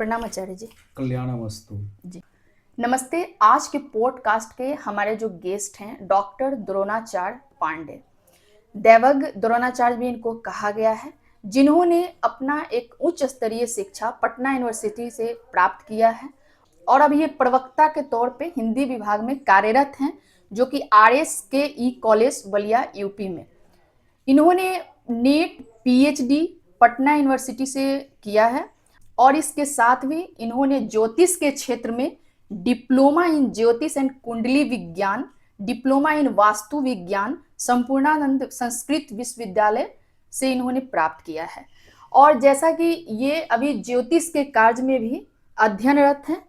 प्रणाम आचार्य जी। कल्याणमस्तु। जी नमस्ते। आज के पॉडकास्ट के हमारे जो गेस्ट हैं डॉक्टर द्रोणाचार्य पांडे, दैवज्ञ द्रोणाचार्य भी इनको कहा गया है, जिन्होंने अपना एक उच्च स्तरीय शिक्षा पटना यूनिवर्सिटी से प्राप्त किया है और अब ये प्रवक्ता के तौर पे हिंदी विभाग में कार्यरत हैं, जो कि RSKE कॉलेज बलिया यूपी में। इन्होंने नीट PhD पटना यूनिवर्सिटी से किया है और इसके साथ भी इन्होंने ज्योतिष के क्षेत्र में डिप्लोमा इन ज्योतिष एंड कुंडली विज्ञान, डिप्लोमा इन वास्तु विज्ञान संपूर्णानंद संस्कृत विश्वविद्यालय से इन्होंने प्राप्त किया है। और जैसा कि ये अभी ज्योतिष के कार्य में भी अध्ययनरत हैं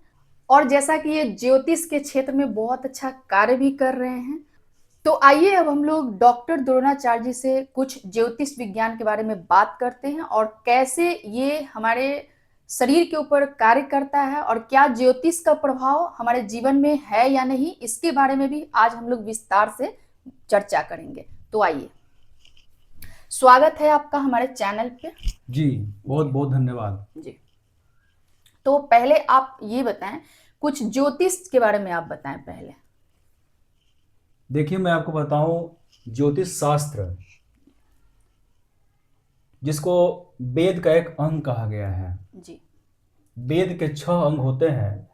और जैसा कि ये ज्योतिष के क्षेत्र में बहुत अच्छा कार्य भी कर रहे हैं, तो आइए अब हम लोग डॉक्टर द्रोणाचार्य जी से कुछ ज्योतिष विज्ञान के बारे में बात करते हैं और कैसे ये हमारे शरीर के ऊपर कार्य करता है और क्या ज्योतिष का प्रभाव हमारे जीवन में है या नहीं, इसके बारे में भी आज हम लोग विस्तार से चर्चा करेंगे। तो आइए, स्वागत है आपका हमारे चैनल पे। जी बहुत बहुत धन्यवाद। जी, तो पहले आप ये बताएं, कुछ ज्योतिष के बारे में आप बताएं पहले। देखिए, मैं आपको बताऊं, ज्योतिष शास्त्र जिसको वेद का एक अंग कहा गया है। जी, वेद के 6 अंग होते हैं,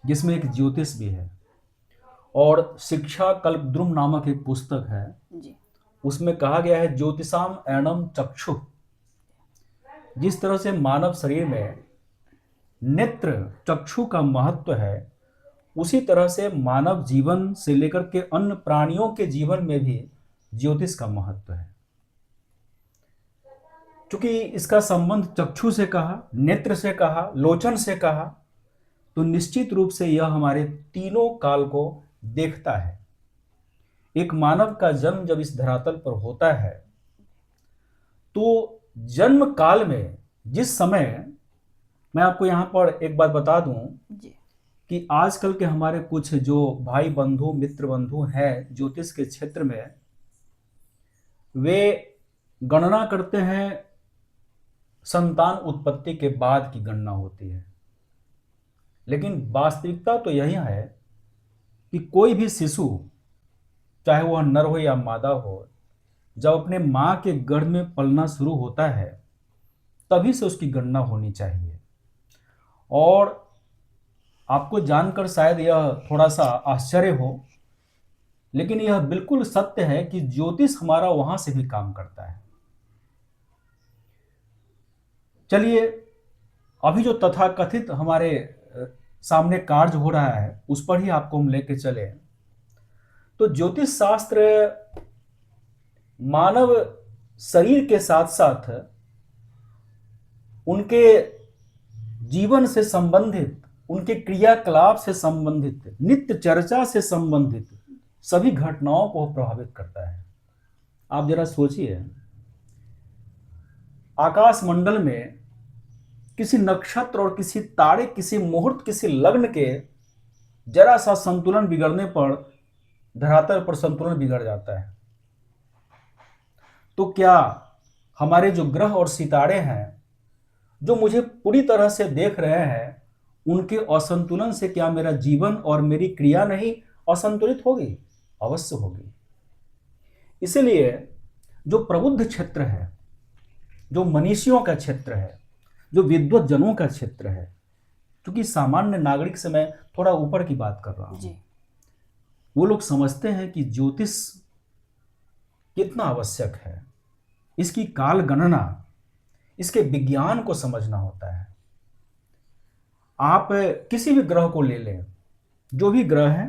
जिसमें एक ज्योतिष भी है। और शिक्षा कल्पद्रुम नामक एक पुस्तक है, जी, उसमें कहा गया है ज्योतिषाम एणम चक्षु। जिस तरह से मानव शरीर में नेत्र चक्षु का महत्व है, उसी तरह से मानव जीवन से लेकर के अन्य प्राणियों के जीवन में भी ज्योतिष का महत्व है। क्योंकि इसका संबंध चक्षु से कहा, नेत्र से कहा, लोचन से कहा, तो निश्चित रूप से यह हमारे तीनों काल को देखता है। एक मानव का जन्म जब इस धरातल पर होता है, तो जन्म काल में जिस समय, मैं आपको यहाँ पर एक बात बता दूं कि आजकल के हमारे कुछ जो भाई बंधु मित्र बंधु हैं ज्योतिष के क्षेत्र में, वे गणना करते हैं, संतान उत्पत्ति के बाद की गणना होती है। लेकिन वास्तविकता तो यही है कि कोई भी शिशु, चाहे वह नर हो या मादा हो, जब अपने माँ के गर्भ में पलना शुरू होता है, तभी से उसकी गणना होनी चाहिए। और आपको जानकर शायद यह थोड़ा सा आश्चर्य हो, लेकिन यह बिल्कुल सत्य है कि ज्योतिष हमारा वहां से भी काम करता है। चलिए, अभी जो तथाकथित हमारे सामने कार्य हो रहा है, उस पर ही आपको हम लेके चले। तो ज्योतिष शास्त्र मानव शरीर के साथ साथ उनके जीवन से संबंधित, उनके क्रियाकलाप से संबंधित, नित्य चर्चा से संबंधित सभी घटनाओं को प्रभावित करता है। आप जरा सोचिए, आकाश मंडल में किसी नक्षत्र और किसी तारे, किसी मुहूर्त, किसी लग्न के जरा सा संतुलन बिगड़ने पर धरातल पर संतुलन बिगड़ जाता है। तो क्या हमारे जो ग्रह और सितारे हैं, जो मुझे पूरी तरह से देख रहे हैं, उनके असंतुलन से क्या मेरा जीवन और मेरी क्रिया नहीं असंतुलित होगी? अवश्य होगी। इसलिए जो प्रबुद्ध क्षेत्र है, जो मनीषियों का क्षेत्र है, जो विद्वत जनों का क्षेत्र है, क्योंकि सामान्य नागरिक से मैं थोड़ा ऊपर की बात कर रहा हूं, वो लोग समझते हैं कि ज्योतिष कितना आवश्यक है, इसकी काल गणना, इसके विज्ञान को समझना होता है। आप किसी भी ग्रह को ले लें, जो भी ग्रह है,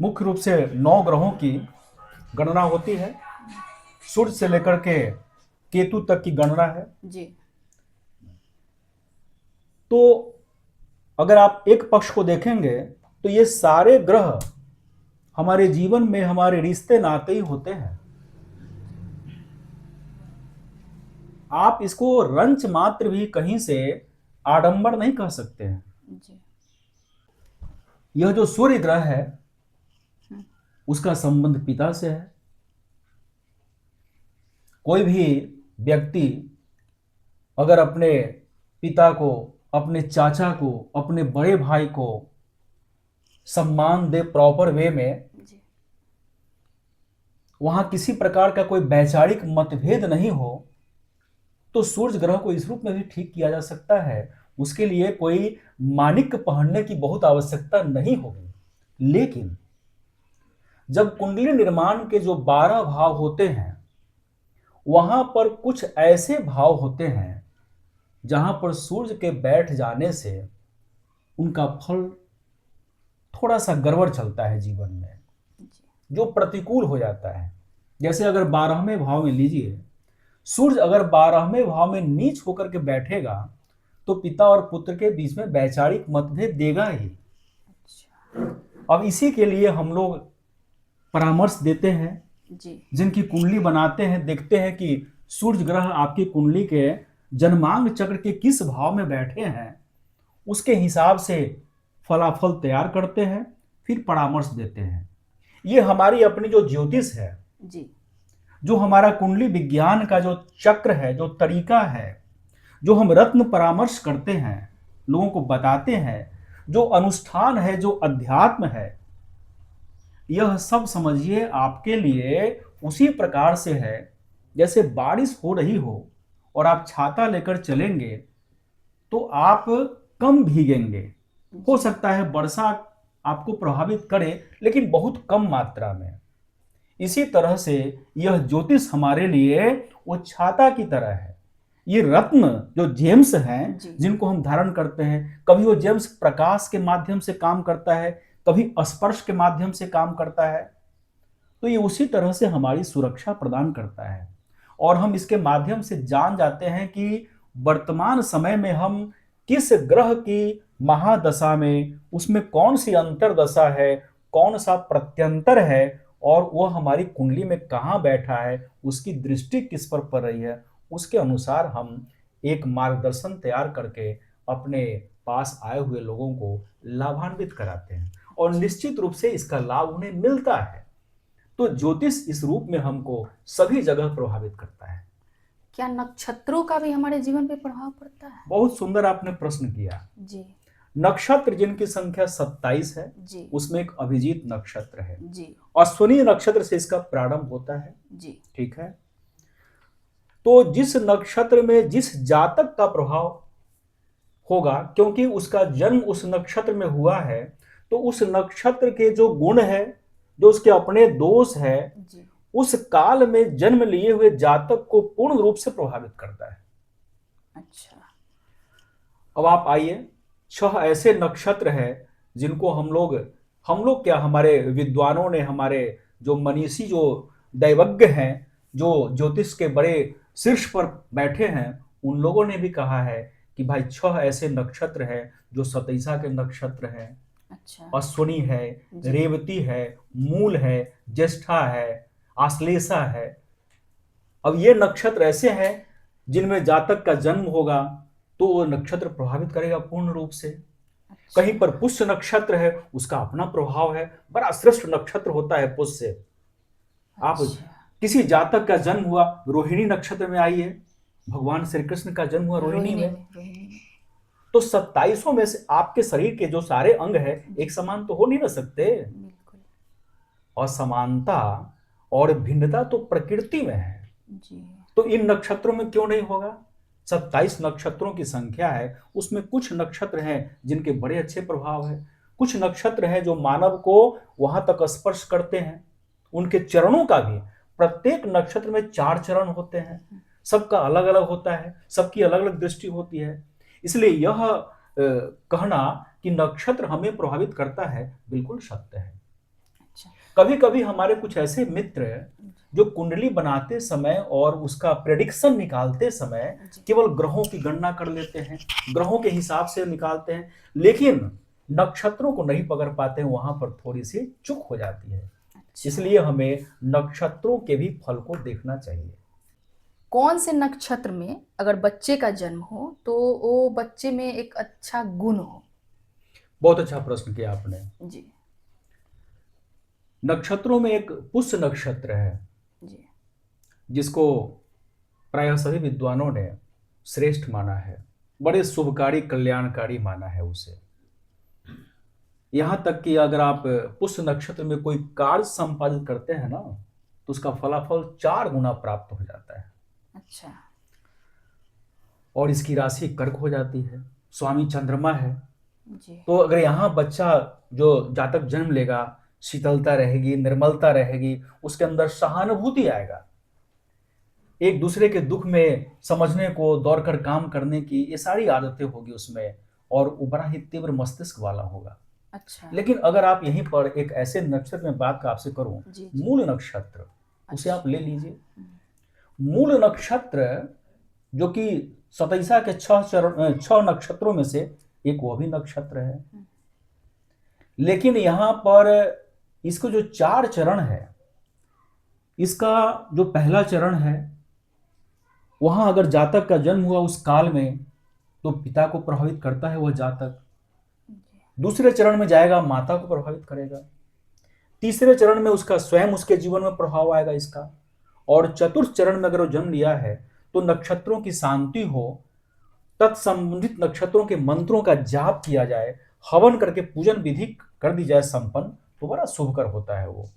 मुख्य रूप से 9 ग्रहों की गणना होती है। सूर्य से लेकर के केतु तक की गणना है जी। तो अगर आप एक पक्ष को देखेंगे तो ये सारे ग्रह हमारे जीवन में हमारे रिश्ते नाते ही होते हैं। आप इसको रंच मात्र भी कहीं से आडंबर नहीं कह सकते हैं जी। यह जो सूर्य ग्रह है, उसका संबंध पिता से है। कोई भी व्यक्ति अगर अपने पिता को अपने चाचा को, अपने बड़े भाई को सम्मान दे प्रॉपर वे में, जी। वहां किसी प्रकार का कोई वैचारिक मतभेद नहीं हो, तो सूर्य ग्रह को इस रूप में भी ठीक किया जा सकता है। उसके लिए कोई माणिक्य पहनने की बहुत आवश्यकता नहीं होगी। लेकिन जब कुंडली निर्माण के जो 12 भाव होते हैं, वहां पर कुछ ऐसे भाव होते हैं जहां पर सूर्य के बैठ जाने से उनका फल थोड़ा सा गड़बड़ चलता है जीवन में, जो प्रतिकूल हो जाता है। जैसे अगर 12वें भाव में लीजिए, सूर्य अगर 12वें भाव में नीच होकर के बैठेगा तो पिता और पुत्र के बीच में वैचारिक मतभेद देगा ही। अब इसी के लिए हम लोग परामर्श देते हैं, जी। जिनकी कुंडली बनाते हैं, देखते हैं कि सूर्य ग्रह आपकी कुंडली के जन्मांग चक्र के किस भाव में बैठे हैं, उसके हिसाब से फलाफल तैयार करते हैं, फिर परामर्श देते हैं। ये हमारी अपनी जो ज्योतिष है, जी। जो हमारा कुंडली विज्ञान का जो चक्र है, जो तरीका है, जो हम रत्न परामर्श करते हैं, लोगों को बताते हैं, जो अनुष्ठान है, जो अध्यात्म है, यह सब समझिए आपके लिए उसी प्रकार से है जैसे बारिश हो रही हो और आप छाता लेकर चलेंगे तो आप कम भीगेंगे। हो सकता है वर्षा आपको प्रभावित करे, लेकिन बहुत कम मात्रा में। इसी तरह से यह ज्योतिष हमारे लिए वो छाता की तरह है। ये रत्न जो जेम्स हैं, जिनको हम धारण करते हैं, कभी वो जेम्स प्रकाश के माध्यम से काम करता है, कभी स्पर्श के माध्यम से काम करता है, तो ये उसी तरह से हमारी सुरक्षा प्रदान करता है। और हम इसके माध्यम से जान जाते हैं कि वर्तमान समय में हम किस ग्रह की महादशा में, उसमें कौन सी अंतरदशा है, कौन सा प्रत्यंतर है, और वह हमारी कुंडली में कहाँ बैठा है, उसकी दृष्टि किस पर पड़ रही है, उसके अनुसार हम एक मार्गदर्शन तैयार करके अपने पास आए हुए लोगों को लाभान्वित कराते हैं, और निश्चित रूप से इसका लाभ उन्हें मिलता है। तो ज्योतिष इस रूप में हमको सभी जगह प्रभावित करता है। क्या नक्षत्रों का भी हमारे जीवन पे प्रभाव पड़ता है? बहुत सुंदर आपने प्रश्न किया। जी। नक्षत्र जिनकी संख्या 27 है, जी। उसमें एक अभिजीत नक्षत्र है। जी। अश्विनी नक्षत्र से इसका प्रारंभ होता है। जी। ठीक है। तो जिस नक्षत्र में जिस जातक का प्रभाव होगा, क्योंकि उसका जन्म उस नक्षत्र में हुआ है, तो उस नक्षत्र के जो गुण है, जो उसके अपने दोष है, उस काल में जन्म लिए हुए जातक को पूर्ण रूप से प्रभावित करता है। अच्छा। अब आप आइए, 6 ऐसे नक्षत्र हैं जिनको हम लोग क्या, हमारे विद्वानों ने, हमारे जो मनीषी, जो दैवज्ञ हैं, जो ज्योतिष के बड़े शीर्ष पर बैठे हैं, उन लोगों ने भी कहा है कि भाई 6 ऐसे नक्षत्र हैं जो सतैसा के नक्षत्र हैं। अच्छा। अश्विनी है, रेवती है, मूल है, ज्येष्ठा है, आश्लेषा है। अब ये नक्षत्र ऐसे हैं जिनमें जातक का जन्म होगा तो वो नक्षत्र प्रभावित करेगा पूर्ण रूप से। अच्छा। कहीं पर पुष्य नक्षत्र है, उसका अपना प्रभाव है, बड़ा श्रेष्ठ नक्षत्र होता है पुष्य। आप किसी जातक का जन्म हुआ रोहिणी नक्षत्र में, आइए, भगवान श्री कृष्ण का जन्म हुआ रोहिणी में, तो 27 में से आपके शरीर के जो सारे अंग है एक समान तो हो नहीं ना सकते। असमानता और भिन्नता तो प्रकृति में है जी। तो इन नक्षत्रों में क्यों नहीं होगा? 27 नक्षत्रों की संख्या है, उसमें कुछ नक्षत्र हैं जिनके बड़े अच्छे प्रभाव है, कुछ नक्षत्र हैं जो मानव को वहां तक स्पर्श करते हैं। उनके चरणों का भी, प्रत्येक नक्षत्र में 4 चरण होते हैं, सबका अलग अलग होता है, सबकी अलग अलग दृष्टि होती है। इसलिए यह कहना कि नक्षत्र हमें प्रभावित करता है बिल्कुल सत्य है। कभी कभी हमारे कुछ ऐसे मित्र जो कुंडली बनाते समय और उसका प्रेडिक्शन निकालते समय केवल ग्रहों की गणना कर लेते हैं, ग्रहों के हिसाब से निकालते हैं, लेकिन नक्षत्रों को नहीं पकड़ पाते हैं, वहां पर थोड़ी सी चूक हो जाती है। इसलिए हमें नक्षत्रों के भी फल को देखना चाहिए। कौन से नक्षत्र में अगर बच्चे का जन्म हो तो वो बच्चे में एक अच्छा गुण हो? बहुत अच्छा प्रश्न किया आपने जी। नक्षत्रों में एक पुष्य नक्षत्र है जी, जिसको प्रायः सभी विद्वानों ने श्रेष्ठ माना है। बड़े शुभकारी कल्याणकारी माना है उसे। यहां तक कि अगर आप पुष्य नक्षत्र में कोई कार्य संपादित करते हैं ना, तो उसका फलाफल 4 गुना प्राप्त हो जाता है। अच्छा। और इसकी राशि कर्क हो जाती है, स्वामी चंद्रमा है। जी। तो अगर यहाँ बच्चा जो जातक जन्म लेगा, शीतलता रहेगी, निर्मलता रहेगी, उसके अंदर सहानुभूति आएगा, एक दूसरे के दुख में समझने को, दौड़ कर काम करने की, ये सारी आदतें होगी उसमें, और वो बड़ा ही तीव्र मस्तिष्क वाला होगा। अच्छा। लेकिन अगर आप यहीं पर एक ऐसे नक्षत्र में बात का आपसे करूं, जी जी। मूल नक्षत्र, उसे आप अच्छा। ले लीजिए। मूल नक्षत्र जो कि 27 के 6 नक्षत्रों में से एक वो भी नक्षत्र है। लेकिन यहां पर इसको जो 4 चरण है, इसका जो पहला चरण है, वहां अगर जातक का जन्म हुआ उस काल में, तो पिता को प्रभावित करता है वह जातक। दूसरे चरण में जाएगा, माता को प्रभावित करेगा। तीसरे चरण में उसका स्वयं, उसके जीवन में प्रभाव आएगा इसका। और चतुर्थ चरण में अगर वो जन्म लिया है, तो नक्षत्रों की शांति हो, तत्संबंधित नक्षत्रों के मंत्रों का जाप किया जाए, हवन करके पूजन विधि कर दी जाए संपन्न, तो बड़ा शुभकर होता है वो।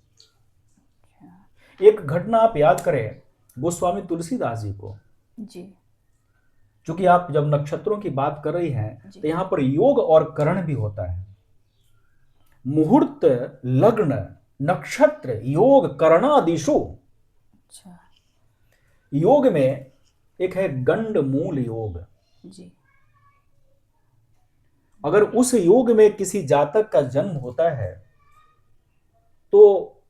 एक घटना आप याद करें गोस्वामी तुलसीदास जी को। जी चूंकि आप जब नक्षत्रों की बात कर रही हैं, जी। तो यहां पर योग और करण भी होता है। मुहूर्त, लग्न, नक्षत्र, योग, करणादिशु। अच्छा। योग में एक है गंड मूल योग। जी। अगर उस योग में किसी जातक का जन्म होता है, तो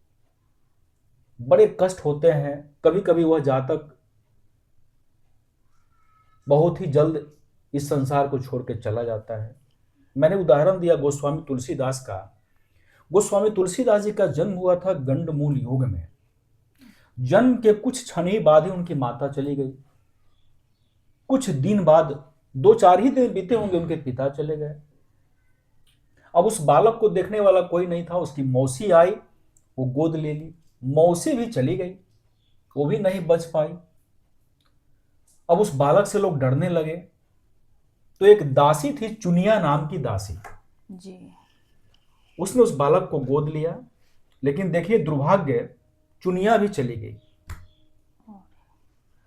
बड़े कष्ट होते हैं। कभी कभी वह जातक बहुत ही जल्द इस संसार को छोड़ के चला जाता है। मैंने उदाहरण दिया गोस्वामी तुलसीदास का। गोस्वामी तुलसीदास जी का जन्म हुआ था गंडमूल योग में। जन्म के कुछ क्षण ही बाद ही उनकी माता चली गई। कुछ दिन बाद, 2-4 ही दिन बीते होंगे, उनके पिता चले गए। अब उस बालक को देखने वाला कोई नहीं था। उसकी मौसी आई, वो गोद ले ली। मौसी भी चली गई, वो भी नहीं बच पाई। अब उस बालक से लोग डरने लगे। तो एक दासी थी, चुनिया नाम की दासी, जी। उसने उस बालक को गोद लिया। लेकिन देखिए दुर्भाग्य, चुनिया भी चली गई।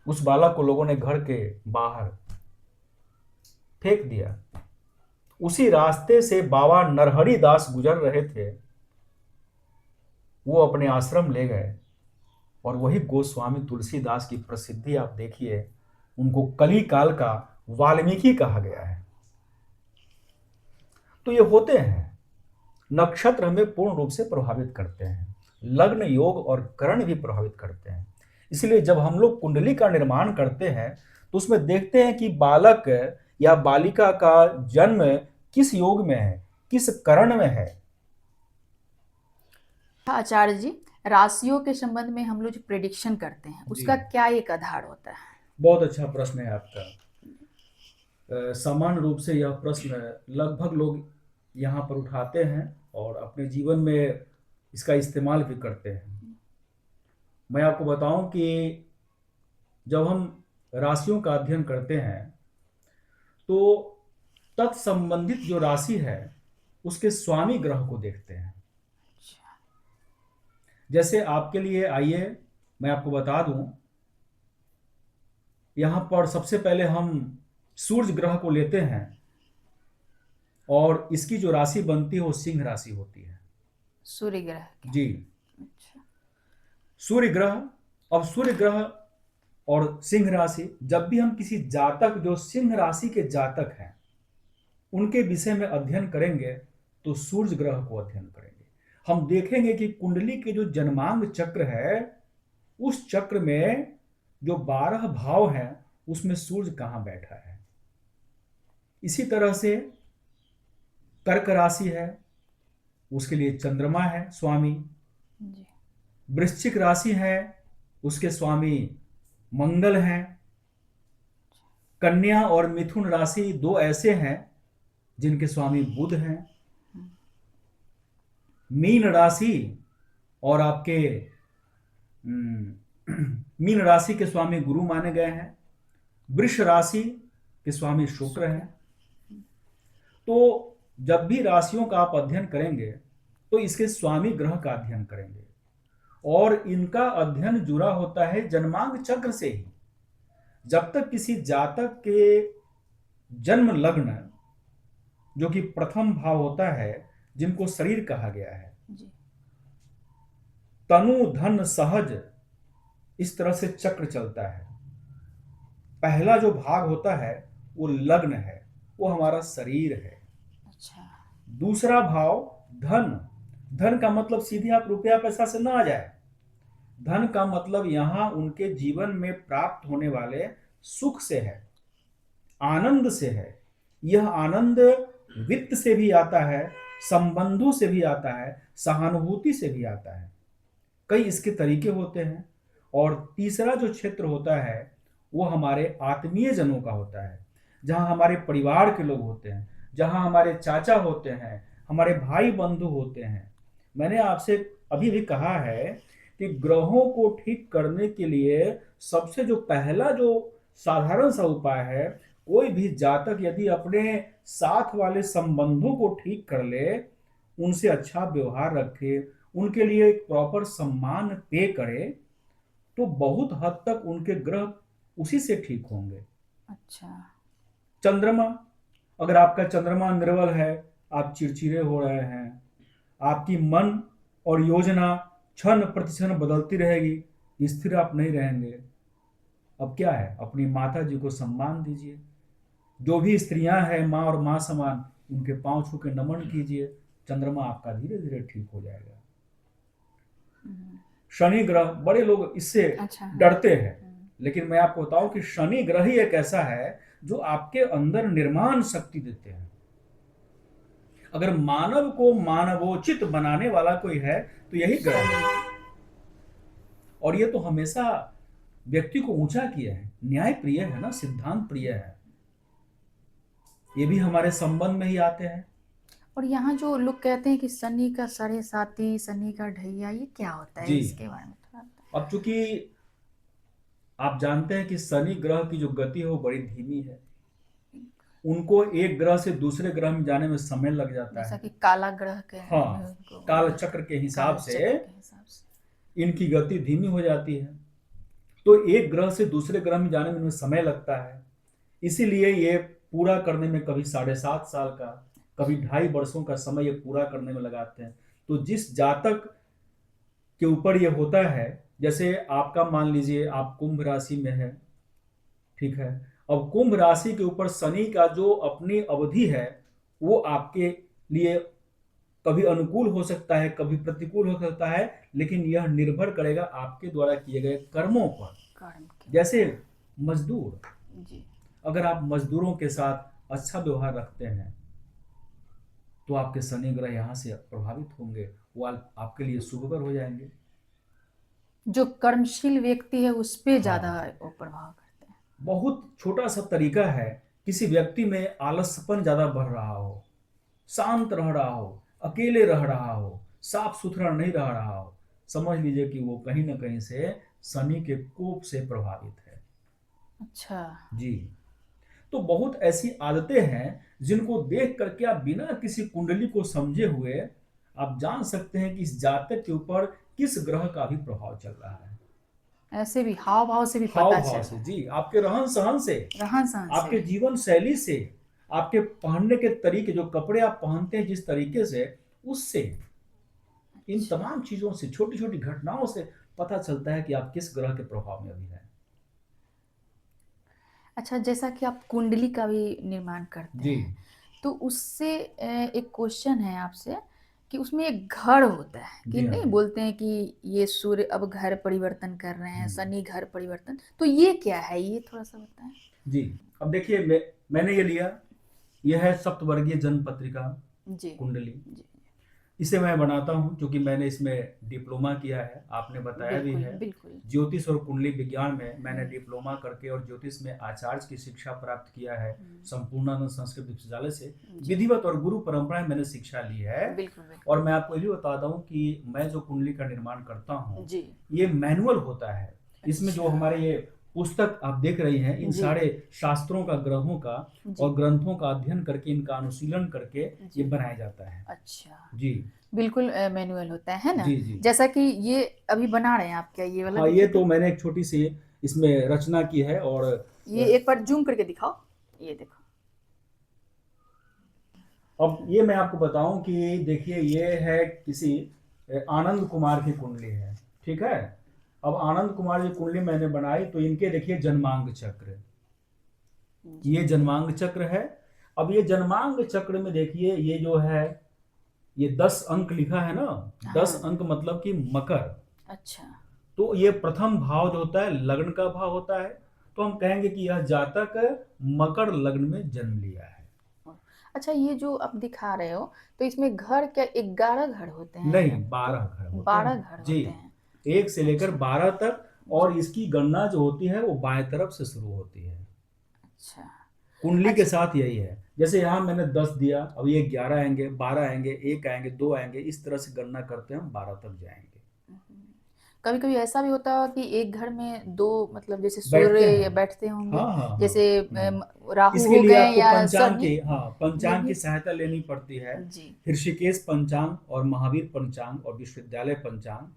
उस बालक को लोगों ने घर के बाहर फेंक दिया। उसी रास्ते से बाबा नरहरि दास गुजर रहे थे, वो अपने आश्रम ले गए। और वही गोस्वामी तुलसीदास की प्रसिद्धि आप देखिए। उनको कली काल का वाल्मीकि कहा गया है। तो ये होते हैं, नक्षत्र हमें पूर्ण रूप से प्रभावित करते हैं। लग्न, योग और करण भी प्रभावित करते हैं। इसलिए जब हम लोग कुंडली का निर्माण करते हैं, तो उसमें देखते हैं कि बालक या बालिका का जन्म किस योग में है, किस करण में है। आचार्य जी, राशियों के संबंध में हम लोग जो प्रेडिक्शन करते हैं, उसका क्या एक आधार होता है? बहुत अच्छा प्रश्न है आपका। सामान्य रूप से यह प्रश्न लगभग लोग यहाँ पर उठाते हैं और अपने जीवन में इसका इस्तेमाल भी करते हैं। मैं आपको बताऊं कि जब हम राशियों का अध्ययन करते हैं, तो तत्संबंधित जो राशि है उसके स्वामी ग्रह को देखते हैं। जैसे आपके लिए, आइए मैं आपको बता दूं, यहां पर सबसे पहले हम सूर्य ग्रह को लेते हैं, और इसकी जो राशि बनती है वो सिंह राशि होती है। सूर्य ग्रह की? जी, अच्छा। सूर्य ग्रह। अब सूर्य ग्रह और सिंह राशि, जब भी हम किसी जातक, जो सिंह राशि के जातक हैं, उनके विषय में अध्ययन करेंगे, तो सूर्य ग्रह को अध्ययन करेंगे। हम देखेंगे कि कुंडली के जो जन्मांग चक्र है, उस चक्र में जो 12 भाव हैं, उसमें सूर्य कहां बैठा है। इसी तरह से कर्क राशि है, उसके लिए चंद्रमा है स्वामी। जी। वृश्चिक राशि है, उसके स्वामी मंगल हैं। कन्या और मिथुन राशि दो ऐसे हैं जिनके स्वामी बुध हैं। मीन राशि और आपके मीन राशि के स्वामी गुरु माने गए हैं। वृष राशि कि स्वामी शुक्र हैं। तो जब भी राशियों का आप अध्ययन करेंगे तो इसके स्वामी ग्रह का अध्ययन करेंगे, और इनका अध्ययन जुड़ा होता है जन्मांग चक्र से ही। जब तक किसी जातक के जन्म लग्न, जो कि प्रथम भाव होता है, जिनको शरीर कहा गया है, तनु धन सहज, इस तरह से चक्र चलता है। पहला जो भाग होता है वो लग्न है, वो हमारा शरीर है। अच्छा। दूसरा भाव धन, धन का मतलब सीधे आप रुपया पैसा से ना आ जाए। धन का मतलब यहां उनके जीवन में प्राप्त होने वाले सुख से है, आनंद से है। यह आनंद वित्त से भी आता है, संबंधों से भी आता है, सहानुभूति से भी आता है। कई इसके तरीके होते हैं। और तीसरा जो क्षेत्र होता है वो हमारे आत्मीय जनों का होता है, जहां हमारे परिवार के लोग होते हैं, जहां हमारे चाचा होते हैं, हमारे भाई बंधु होते हैं। मैंने आपसे अभी भी कहा है कि ग्रहों को ठीक करने के लिए सबसे जो पहला जो साधारण सा उपाय है, कोई भी जातक यदि अपने साथ वाले संबंधों को ठीक कर ले, उनसे अच्छा व्यवहार रखे, उनके लिए एक प्रॉपर सम्मान पे करे, तो बहुत हद तक उनके ग्रह उसी से ठीक होंगे। अच्छा। चंद्रमा, अगर आपका चंद्रमा निर्बल है, आप चिड़चिड़े हो रहे हैं, आपकी मन और योजना क्षण प्रतिक्षण बदलती रहेगी, स्थिर आप नहीं रहेंगे। अब क्या है, अपनी माता जी को सम्मान दीजिए। जो भी स्त्रियां हैं माँ और माँ समान, उनके पांव छू के नमन कीजिए, चंद्रमा आपका धीरे धीरे ठीक हो जाएगा। शनि ग्रह, बड़े लोग इससे अच्छा। डरते हैं, लेकिन मैं आपको बताऊं कि शनि ग्रह ही एक ऐसा है जो आपके अंदर निर्माण शक्ति देते हैं। अगर मानव को मानवोचित बनाने वाला कोई है तो यही ग्रह है। और ये तो हमेशा व्यक्ति को ऊंचा किया है, न्याय प्रिय है ना, सिद्धांत प्रिय है। ये भी हमारे संबंध में ही आते हैं। और यहाँ जो लोग कहते हैं कि शनि का साढ़े साती, शनि का ढैया, ये क्या होता है? जी, इसके बारे में थोड़ा। अब चूंकि आप जानते हैं कि शनि ग्रह की जो गति है वो बड़ी धीमी है, उनको एक ग्रह से दूसरे ग्रह में जाने में समय लग जाता जैसा है। कि काला ग्रह के हाँ, काल चक्र के हिसाब से इनकी गति धीमी हो जाती है, तो एक ग्रह से दूसरे ग्रह में जाने में इनमें समय लगता है। इसीलिए ये पूरा करने में कभी 7.5 साल का, कभी 2.5 वर्षों का समय ये पूरा करने में लगाते हैं। तो जिस जातक के ऊपर ये होता है, जैसे आपका मान लीजिए आप कुंभ राशि में है, ठीक है, अब कुंभ राशि के ऊपर शनि का जो अपनी अवधि है वो आपके लिए कभी अनुकूल हो सकता है, कभी प्रतिकूल हो सकता है, लेकिन यह निर्भर करेगा आपके द्वारा किए गए कर्मों पर। जैसे मजदूर जी, अगर आप मजदूरों के साथ अच्छा व्यवहार रखते हैं तो आपके शनि ग्रह यहाँ से प्रभावित होंगे, वो आपके लिए शुभकर हो जाएंगे। जो कर्मशील व्यक्ति है उस पे ज्यादा प्रभाव करते हैं। बहुत छोटा सा तरीका है, किसी व्यक्ति में आलसपन ज्यादा बढ़ रहा हो, शांत रह रहा हो, अकेले रह रहा हो, साफ सुथरा नहीं रह रहा हो, समझ लीजिए कि वो कहीं ना कहीं से शनि के कोप से प्रभावित है। अच्छा जी, तो बहुत ऐसी आदतें हैं जिनको देख करके आप बिना किसी कुंडली को समझे हुए आप जान सकते हैं कि इस जातक के ऊपर किस ग्रह का भी प्रभाव चल रहा है। ऐसे भी हाव भाव से भी हाव पता भाव चल से, जी, आपके रहन सहन से, आपके जीवन शैली से, आपके पहनने के तरीके, जो कपड़े आप पहनते हैं जिस तरीके से, उससे, इन तमाम चीजों से, छोटी छोटी घटनाओं से पता चलता है कि आप किस ग्रह के प्रभाव में अभी हैं। अच्छा, जैसा कि आप कुंडली का भी निर्माण करते हैं, तो उससे एक क्वेश्चन है आपसे कि उसमें एक घर होता है कि नहीं, बोलते हैं कि ये सूर्य अब घर परिवर्तन कर रहे हैं, शनि घर परिवर्तन, तो ये क्या है, ये थोड़ा सा बताएं। जी, अब देखिए, मैंने ये लिया, यह है सप्तवर्गीय जन्म पत्रिका कुंडली। इसे मैं बनाता हूं क्योंकि मैंने इसमें डिप्लोमा किया है, आपने बताया भी है। ज्योतिष और कुंडली विज्ञान में मैंने डिप्लोमा करके और ज्योतिष में आचार्य की शिक्षा प्राप्त किया है संपूर्णानंद संस्कृत विश्वविद्यालय से। विधिवत और गुरु परंपरा में मैंने शिक्षा ली है। और मैं आपको ये भी बताता हूँ कि मैं जो कुंडली का निर्माण करता हूँ ये मैनुअल होता है। इसमें जो हमारे ये पुस्तक आप देख रही हैं, इन जी सारे शास्त्रों का, ग्रहों का जी और ग्रंथों का अध्ययन करके, इनका अनुशीलन करके ये जी। बनाया जाता है। अच्छा, जी बिल्कुल मैनुअल होता है ना? जी जी। जैसा कि ये अभी बना रहे हैं आप, क्या ये वाला हाँ, ये दिखिए तो तो? मैंने एक छोटी सी इसमें रचना की है। और ये एक बार जूम करके दिखाओ, ये देखो। अब ये मैं आपको बताऊं कि देखिए, ये है किसी आनंद कुमार की कुंडली है, ठीक है। अब आनंद कुमार की कुंडली मैंने बनाई तो इनके देखिए जन्मांग चक्र, जी ये जन्मांग चक्र है। अब ये जन्मांग चक्र में देखिए, ये जो है ये 10 अंक लिखा है ना, 10 हाँ। अंक मतलब कि मकर। अच्छा तो ये प्रथम भाव जो होता है लग्न का भाव होता है। तो हम कहेंगे कि यह जातक मकर लग्न में जन्म लिया है। अच्छा, ये जो आप दिखा रहे हो, तो इसमें घर क्या 11 घर होते नहीं, हैं? तो 12 घर होते 12 हैं घर जी, होते हैं। 1 से लेकर अच्छा 12 तक। जी। और इसकी गणना जो होती है वो बाएं तरफ से शुरू होती है। अच्छा कुंडली के अच्छा। साथ यही है। जैसे यहाँ मैंने 10 दिया, अब ये 11 आएंगे, 12 आएंगे, 1 आएंगे, 2 आएंगे, इस तरह से गणना करते हैं हम 12 तक जाएंगे। कभी कभी ऐसा भी होता है कि एक घर में दो, मतलब जैसे सूर्य बैठते या हैं। बैठते होंगे, हाँ हाँ हाँ। जैसे राहु इसके हो लिए गए आपको या पंचांग शनि। की, हाँ, ये पंचांग भी। की सहायता लेनी पड़ती है। जी। ऋषिकेश पंचांग और महावीर पंचांग और विश्वविद्यालय पंचांग,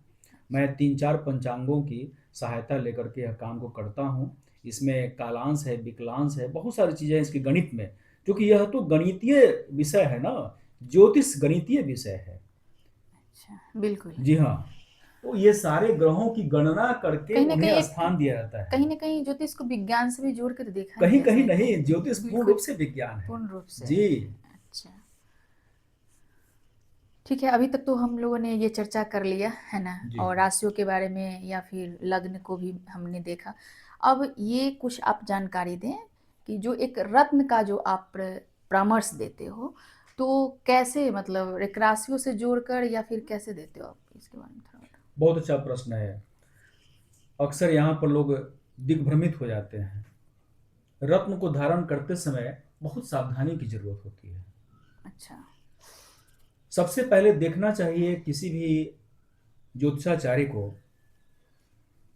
मैं 3-4 पंचांगों की सहायता लेकर के यह काम को करता हूँ। इसमें कालांश है, विकलांश है, बहुत सारी चीज़ें हैं इसके गणित में, क्योंकि यह तो गणितीय विषय है ना, ज्योतिष गणितीय विषय है। अच्छा बिल्कुल। जी हाँ। तो ये सारे ग्रहों की गणना करके कहीं ना कहीं उन्हें एक, स्थान दिया जाता है। कहीं ना कहीं ज्योतिष को विज्ञान से भी जोड़ कर देखा है, कहीं ऐसा कहीं है क्या? नहीं, ज्योतिष पूर्ण बिल्कुल रूप से विज्ञान है। पूर्ण रूप से। जी अच्छा ठीक है, अभी तक तो हम लोगों ने ये चर्चा कर लिया है ना, जी। और राशियों के बारे में या फिर लग्न को भी हमने देखा। अब ये कुछ आप जानकारी दें कि जो एक रत्न का जो आप परामर्श देते हो, तो कैसे, मतलब एक राशियों से जोड़कर या फिर कैसे देते हो आप, इसके बारे में थोड़ा बताओ। बहुत अच्छा प्रश्न है। अक्सर यहाँ पर लोग दिग्भ्रमित हो जाते हैं। रत्न को धारण करते समय बहुत सावधानी की जरूरत होती है। अच्छा सबसे पहले देखना चाहिए किसी भी ज्योतिषाचार्य को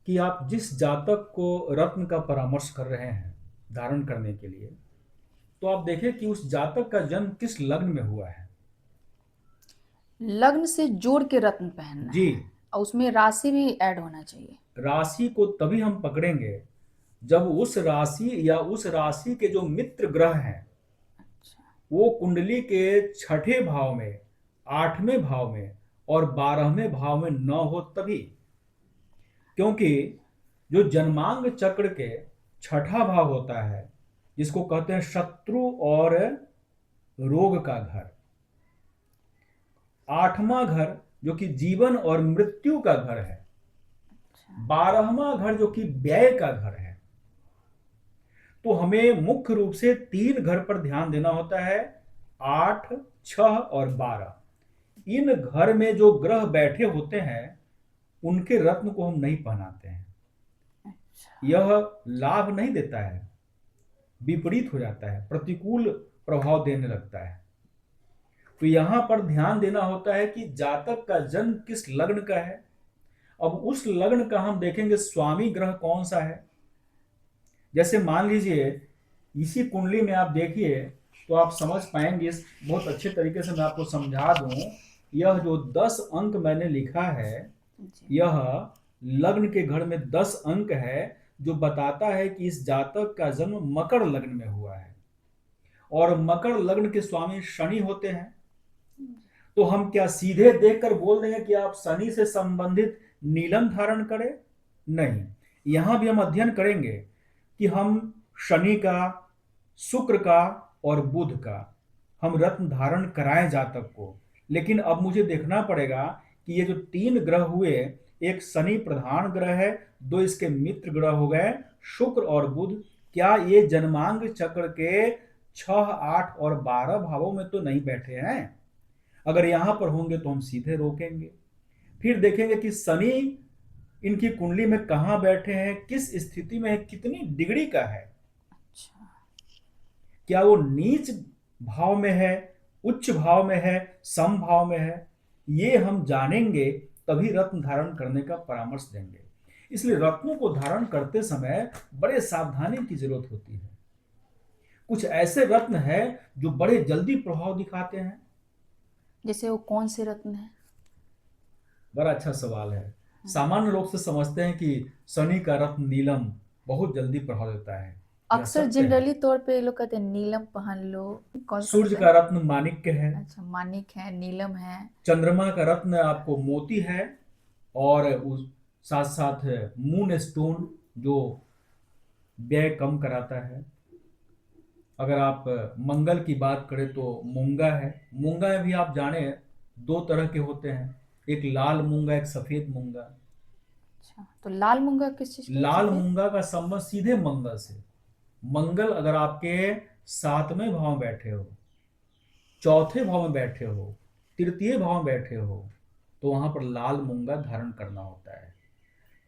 कि आप जिस जातक को रत्न का परामर्श कर रहे हैं धारण करने के लिए, तो आप देखें कि उस जातक का जन्म किस लग्न में हुआ है। लग्न से जोड़ के रत्न पहनना जी। है, और उसमें राशि भी ऐड होना चाहिए। राशि को तभी हम पकड़ेंगे जब उस राशि या उस राशि के जो मित्र ग्रह हैं अच्छा वो कुंडली के 6ठे भाव में, 8वें भाव में और 12वें भाव में न हो तभी। क्योंकि जो जन्मांग चक्र के 6ठा भाव होता है, जिसको कहते हैं शत्रु और रोग का घर, 8वां घर जो कि जीवन और मृत्यु का घर है, अच्छा 12वां घर जो कि व्यय का घर है। तो हमें मुख्य रूप से 3 घर पर ध्यान देना होता है, 8, 6 और 12। इन घर में जो ग्रह बैठे होते हैं उनके रत्न को हम नहीं पहनाते हैं। अच्छा। यह लाभ नहीं देता है, विपरीत हो जाता है, प्रतिकूल प्रभाव देने लगता है। तो यहां पर ध्यान देना होता है कि जातक का जन्म किस लग्न का है। अब उस लग्न का हम देखेंगे स्वामी ग्रह कौन सा है। जैसे मान लीजिए इसी कुंडली में आप देखिए तो आप समझ पाएंगे, बहुत अच्छे तरीके से मैं आपको समझा दूं। यह जो 10 अंक मैंने लिखा है, जी यह लग्न के घर में 10 अंक है, जो बताता है कि इस जातक का जन्म मकर लग्न में हुआ है। और मकर लग्न के स्वामी शनि होते हैं। तो हम क्या सीधे देखकर बोल देंगे कि आप शनि से संबंधित नीलम धारण करें? नहीं, यहां भी हम अध्ययन करेंगे कि हम शनि का, शुक्र का और बुध का हम रत्न धारण कराएं जातक को। लेकिन अब मुझे देखना पड़ेगा कि ये जो 3 ग्रह हुए, एक शनि प्रधान ग्रह है, 2 इसके मित्र ग्रह हो गए शुक्र और बुध, क्या ये जन्मांग चक्र के 6, 8 और 12 भावों में तो नहीं बैठे हैं। अगर यहां पर होंगे तो हम सीधे रोकेंगे। फिर देखेंगे कि शनि इनकी कुंडली में कहां बैठे हैं, किस स्थिति में है, कितनी डिग्री का है, अच्छा। क्या वो नीच भाव में है, उच्च भाव में है, सम भाव में है। ये हम जानेंगे तभी रत्न धारण करने का परामर्श देंगे। इसलिए रत्नों को धारण करते समय बड़े सावधानी की जरूरत होती है। कुछ ऐसे रत्न है जो बड़े जल्दी प्रभाव दिखाते हैं। जैसे वो कौन से रत्न है? बड़ा अच्छा सवाल है। सामान्य लोग से समझते हैं कि शनि का रत्न नीलम बहुत जल्दी प्रभाव देता है। यह अक्सर सत्य है। जनरली तौर पे ये लोग कहते हैं नीलम पहन लो। कौन सा सूर्य बताए? का रत्न माणिक्य है। अच्छा, मानिक है, नीलम है। चंद्रमा का रत्न आपको मोती है। और उस साथ साथ मून स्टोन जो व्यय कम कराता है। अगर आप मंगल की बात करें तो मूंगा है। मूंगा भी आप जाने दो तरह के होते हैं, एक लाल मूंगा, एक सफेद मूंगा। अच्छा, तो लाल मूंगा किस चीज के लिए, लाल सफेद? मूंगा का संबंध सीधे मंगल से। मंगल अगर आपके 7वें भाव में बैठे हो, चौथे भाव में बैठे हो, तृतीय भाव में बैठे हो, तो वहां पर लाल मूंगा धारण करना होता है।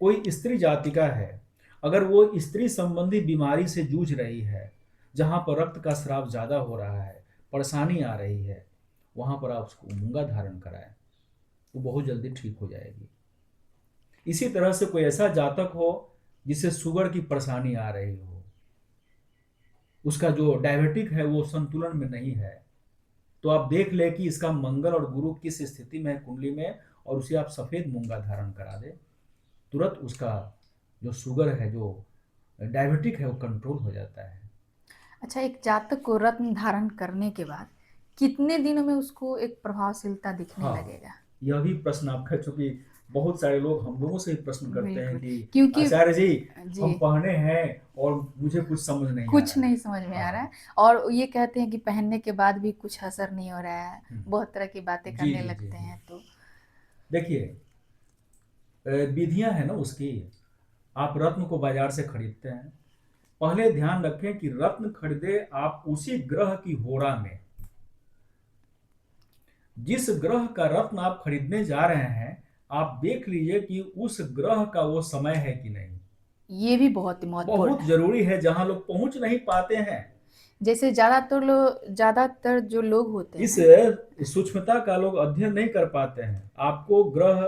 कोई स्त्री जातिका है, अगर वो स्त्री संबंधी बीमारी से जूझ रही है, जहां पर रक्त का स्राव ज्यादा हो रहा है, परेशानी आ रही है, वहां पर आप उसको मूंगा धारण कराएं, वो बहुत जल्दी ठीक हो जाएगी। इसी तरह से कोई ऐसा जातक हो जिसे शुगर की परेशानी आ रही हो, उसका जो डायबिटिक है वो संतुलन में नहीं है, तो आप देख ले कि इसका मंगल और गुरु किस स्थिति में है कुंडली में, और उसे आप सफेद मूंगा धारण करा दे, तुरंत उसका जो शुगर है, जो डायबिटिक है, वो कंट्रोल हो जाता है। अच्छा, एक जातक को रत्न धारण करने के बाद कितने दिनों में उसको एक प्रभावशीलता दिखने हाँ, लगेगा? यह भी प्रश्न आपका, चूंकि बहुत सारे लोग हम लोगों से भी प्रश्न करते हैं बिल्कुल, कि क्योंकि आचार्य जी, जी, हम पढ़ने हैं और मुझे कुछ समझ नहीं आ कुछ रहा है। नहीं समझ में आ रहा है। हाँ। और ये कहते हैं कि पहनने के बाद भी कुछ असर नहीं हो रहा है, बहुत तरह की बातें जी करने जी जी लगते जी। हैं। तो देखिए, विधियां है ना उसकी। आप रत्न को बाजार से खरीदते हैं, पहले ध्यान रखें कि रत्न खरीदे आप उसी ग्रह की होरा में। जिस ग्रह का रत्न आप खरीदने जा रहे हैं, आप देख लीजिए कि उस ग्रह का वो समय है कि नहीं। ये भी बहुत ही महत्वपूर्ण बहुत है। जरूरी है, जहां लोग पहुंच नहीं पाते हैं। जैसे ज्यादातर जो लोग होते इस हैं। सूक्ष्मता का लोग अध्ययन नहीं कर पाते हैं। आपको ग्रह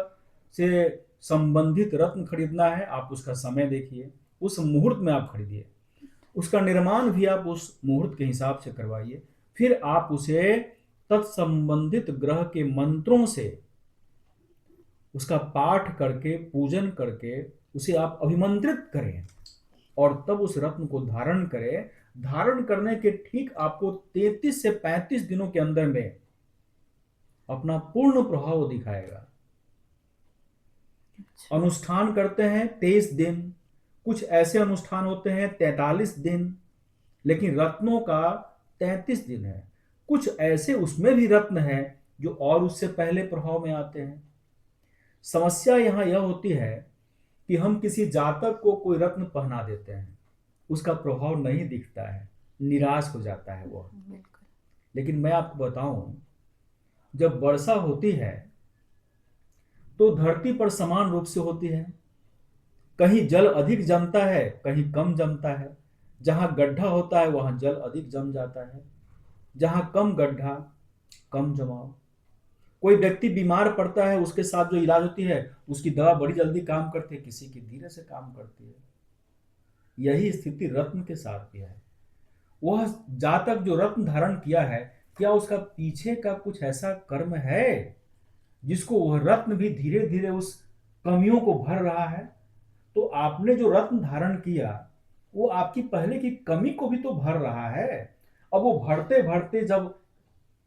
से संबंधित रत्न खरीदना है, आप उसका समय देखिए, उस मुहूर्त में आप खरीदिए, उसका निर्माण भी आप उस मुहूर्त के हिसाब से करवाइए। फिर आप उसे तत्संबंधित ग्रह के मंत्रों से उसका पाठ करके, पूजन करके उसे आप अभिमंत्रित करें, और तब उस रत्न को धारण करें। धारण करने के ठीक आपको 33 से 35 दिनों के अंदर में अपना पूर्ण प्रभाव दिखाएगा। अनुष्ठान करते हैं 23 दिन, कुछ ऐसे अनुष्ठान होते हैं 43 दिन, लेकिन रत्नों का 33 दिन है। कुछ ऐसे उसमें भी रत्न है जो और उससे पहले प्रभाव में आते हैं। समस्या यहां यह होती है कि हम किसी जातक को कोई रत्न पहना देते हैं, उसका प्रभाव नहीं दिखता है, निराश हो जाता है वह। बिल्कुल। लेकिन मैं आपको बताऊं, जब वर्षा होती है तो धरती पर समान रूप से होती है। कहीं जल अधिक जमता है, कहीं कम जमता है। जहां गड्ढा होता है वहां जल अधिक जम जाता है, जहां कम गड्ढा, कम जमाव। कोई व्यक्ति बीमार पड़ता है, उसके साथ जो इलाज होती है, उसकी दवा बड़ी जल्दी काम करती है, किसी की धीरे से काम करती है। यही स्थिति रत्न के साथ भी है। वह जातक जो रत्न धारण किया है, क्या उसका पीछे का कुछ ऐसा कर्म है जिसको वह रत्न भी धीरे धीरे उस कमियों को भर रहा है? तो आपने जो रत्न धारण किया, वो आपकी पहले की कमी को भी तो भर रहा है। अब वो भरते भरते जब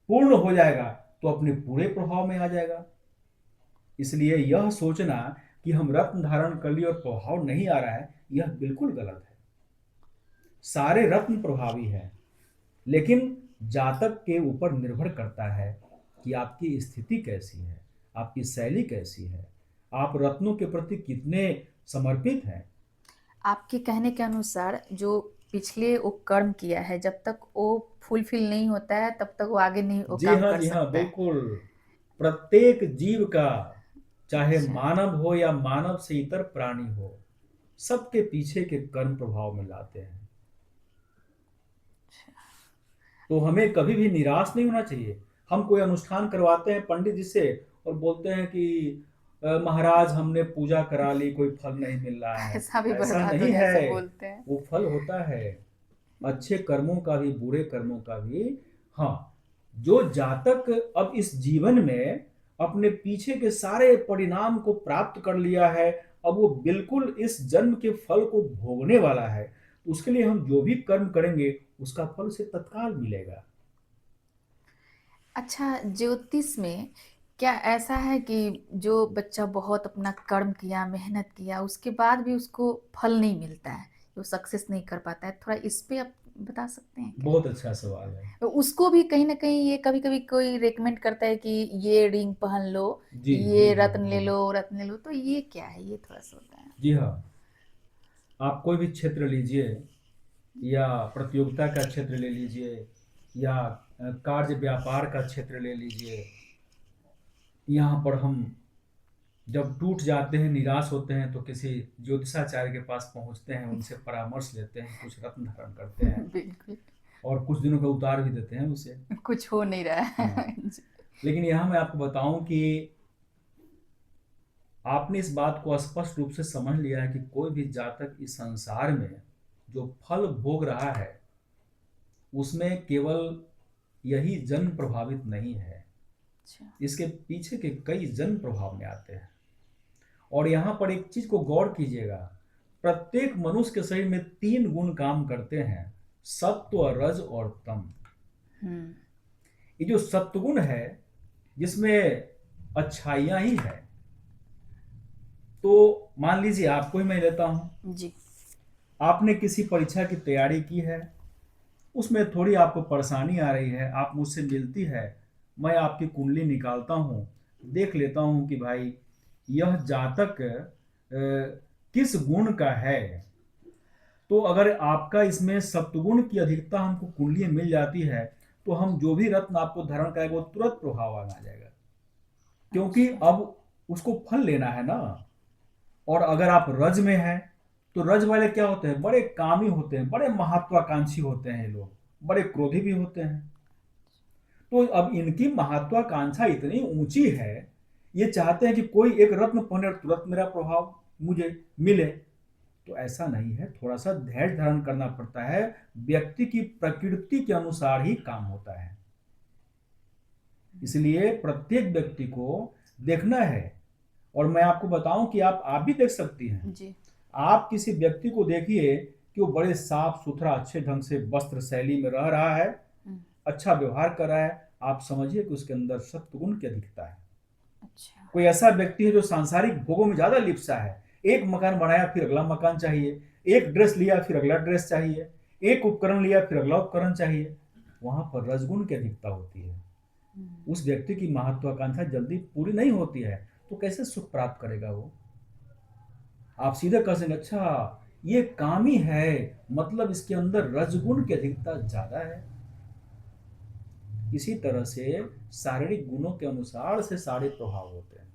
पूर्ण हो जाएगा तो अपने पूरे प्रभाव में आ जाएगा। इसलिए यह सोचना कि हम रत्न धारण कर लिए और प्रभाव नहीं आ रहा है, यह बिल्कुल गलत है। सारे रत्न प्रभावी हैं, लेकिन जातक के ऊपर निर्भर करता है कि आपकी स्थिति कैसी है, आपकी शैली कैसी है, आप रत्नों के प्रति कितने समर्पित हैं। आपके कहने के अनुसार जो पिछले वो कर्म किया है, जब तक वो फुलफिल नहीं होता है तब तक वो आगे नहीं वो जी काम हाँ, कर जी हाँ, सकता है। बिल्कुल। प्रत्येक जीव का, चाहे अच्छा। मानव हो या मानव से इतर प्राणी हो, सबके पीछे के कर्म प्रभाव में लाते हैं। तो हमें कभी भी निराश नहीं होना चाहिए। हम कोई अनुष्ठान करवाते हैं पंडित जी से और बोलते हैं कि महाराज हमने पूजा करा ली, कोई फल नहीं मिल रहा है। पैसा भी ऐसा बर्बाद हो नहीं गया, है, ऐसे बोलते हैं। वो फल होता है अच्छे कर्मों का भी, बुरे कर्मों का भी। हाँ, जो जातक अब इस जीवन में अपने पीछे के सारे परिणाम को प्राप्त कर लिया है, अब वो बिल्कुल इस जन्म के फल को भोगने वाला है, तो उसके लिए हम जो भी कर्म करेंगे उसका फल उसे तत्काल मिलेगा। अच्छा, ज्योतिष में क्या ऐसा है कि जो बच्चा बहुत अपना कर्म किया, मेहनत किया, उसके बाद भी उसको फल नहीं मिलता है, वो सक्सेस नहीं कर पाता है, थोड़ा इस पे आप बता सकते हैं क्या? बहुत अच्छा सवाल है। तो उसको भी कहीं ना कहीं ये कभी कभी कोई रेकमेंड करता है कि ये रिंग पहन लो, जी जी ये जी रत्न ले जी। लो, रत्न ले लो, तो ये क्या है, ये थोड़ा सा बताएं। जी हाँ, आप कोई भी क्षेत्र लीजिए, या प्रतियोगिता का क्षेत्र ले लीजिए, या कार्य व्यापार का क्षेत्र ले लीजिए, यहाँ पर हम जब टूट जाते हैं, निराश होते हैं, तो किसी ज्योतिषाचार्य के पास पहुंचते हैं, उनसे परामर्श लेते हैं, कुछ रत्न धारण करते हैं, बिल्कुल। और कुछ दिनों का उतार भी देते हैं उसे। कुछ हो नहीं रहा हाँ, है। जी। लेकिन यहाँ मैं आपको बताऊं कि आपने इस बात को स्पष्ट रूप से समझ लिया है कि कोई भी जातक इस संसार में जो फल भोग रहा है, उसमें केवल यही जन्म प्रभावित नहीं है, अच्छा। इसके पीछे के कई जन्म प्रभाव में आते हैं। और यहाँ पर एक चीज को गौर कीजिएगा, प्रत्येक मनुष्य के शरीर में 3 गुण काम करते हैं, सत्व, रज और तम। हम्म। ये जो सत्वगुण है, जिसमें अच्छाइयां ही है, तो मान लीजिए आपको ही मैं लेता हूं, जी। आपने किसी परीक्षा की तैयारी की है, उसमें थोड़ी आपको परेशानी आ रही है, आप मुझसे मिलती है, मैं आपकी कुंडली निकालता हूँ, देख लेता हूँ कि भाई यह जातक किस गुण का है। तो अगर आपका इसमें सत्वगुण की अधिकता हमको कुंडली में मिल जाती है, तो हम जो भी रत्न आपको धारण करेंगे वो तुरंत प्रभाव आ जाएगा, क्योंकि अच्छा। अब उसको फल लेना है ना। और अगर आप रज में हैं, तो रज वाले क्या होते हैं, बड़े कामी होते हैं, बड़े महत्वाकांक्षी होते हैं, ये लोग बड़े क्रोधी भी होते हैं। तो अब इनकी महत्वाकांक्षा इतनी ऊंची है, ये चाहते हैं कि कोई एक रत्न पहने और तुरंत मेरा प्रभाव मुझे मिले। तो ऐसा नहीं है, थोड़ा सा धैर्य धारण करना पड़ता है, व्यक्ति की प्रकृति के अनुसार ही काम होता है। इसलिए प्रत्येक व्यक्ति को देखना है। और मैं आपको बताऊं कि आप भी देख सकती हैं। जी। आप किसी व्यक्ति को देखिए कि वो बड़े साफ सुथरा अच्छे ढंग से वस्त्र शैली में रह रहा है, हम्म। अच्छा व्यवहार कर रहा है, आप समझिए कि उसके अंदर सत्वगुण की अधिकता है। अच्छा। कोई ऐसा व्यक्ति है जो सांसारिक भोगों में ज्यादा लिप्सा है, एक मकान बनाया फिर अगला मकान चाहिए, एक ड्रेस लिया फिर अगला ड्रेस चाहिए, एक उपकरण लिया फिर अगला उपकरण चाहिए, वहां पर रजगुण की अधिकता होती है। उस व्यक्ति की महत्वाकांक्षा जल्दी पूरी नहीं होती है, तो कैसे सुख प्राप्त करेगा वो। आप सीधे कह सकेंगे अच्छा ये कामी है, मतलब इसके अंदर रजगुण की अधिकता ज्यादा है। इसी तरह से शारीरिक गुणों के अनुसार से सारे प्रभाव होते हैं।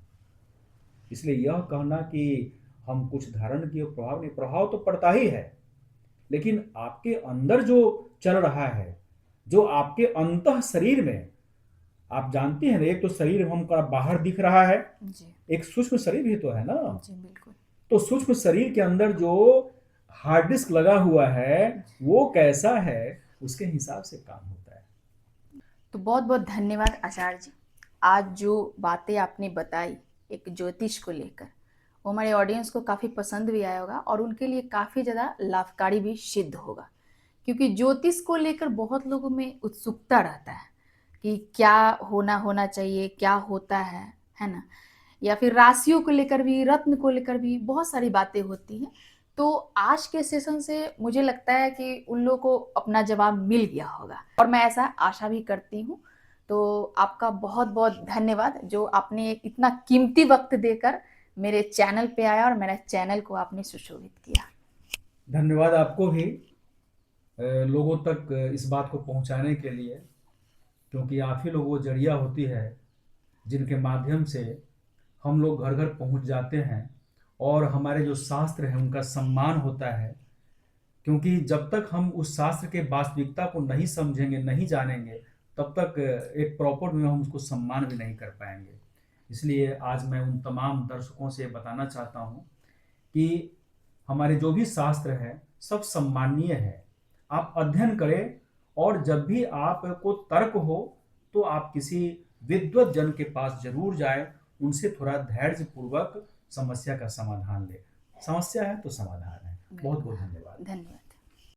इसलिए यह कहना कि हम कुछ धारण किए प्रभाव नहीं, प्रभाव तो पड़ता ही है, लेकिन आपके अंदर जो चल रहा है, जो आपके अंतः शरीर में, आप जानती हैं ना, एक तो शरीर हमका बाहर दिख रहा है, जी। एक सूक्ष्म शरीर भी तो है ना। जी बिल्कुल। तो सूक्ष्म शरीर के अंदर जो हार्ड डिस्क लगा हुआ है, वो कैसा है, उसके हिसाब से काम होता है। तो बहुत बहुत धन्यवाद आचार्य जी। आज जो बातें आपने बताई एक ज्योतिष को लेकर, वो हमारे ऑडियंस को काफ़ी पसंद भी आया होगा और उनके लिए काफ़ी ज़्यादा लाभकारी भी सिद्ध होगा, क्योंकि ज्योतिष को लेकर बहुत लोगों में उत्सुकता रहता है कि क्या होना होना चाहिए, क्या होता है ना। या फिर राशियों को लेकर भी, रत्न को लेकर भी बहुत सारी बातें होती हैं। तो आज के सेशन से मुझे लगता है कि उन लोगों को अपना जवाब मिल गया होगा और मैं ऐसा आशा भी करती हूँ। तो आपका बहुत बहुत धन्यवाद जो आपने इतना कीमती वक्त देकर मेरे चैनल पे आया और मेरे चैनल को आपने सुशोभित किया। धन्यवाद आपको भी लोगों तक इस बात को पहुंचाने के लिए, क्योंकि आप ही लोग वो जरिया होती है जिनके माध्यम से हम लोग घर घर पहुंच जाते हैं और हमारे जो शास्त्र हैं उनका सम्मान होता है। क्योंकि जब तक हम उस शास्त्र के वास्तविकता को नहीं समझेंगे, नहीं जानेंगे, तब तक एक प्रॉपर में हम उसको सम्मान भी नहीं कर पाएंगे। इसलिए आज मैं उन तमाम दर्शकों से बताना चाहता हूँ कि हमारे जो भी शास्त्र है सब सम्माननीय है। आप अध्ययन करें और जब भी आपको तर्क हो तो आप किसी विद्वत जन के पास जरूर जाएं, उनसे थोड़ा धैर्य पूर्वक समस्या का समाधान लें। समस्या है तो समाधान है। बहुत बहुत धन्यवाद। धन्यवाद।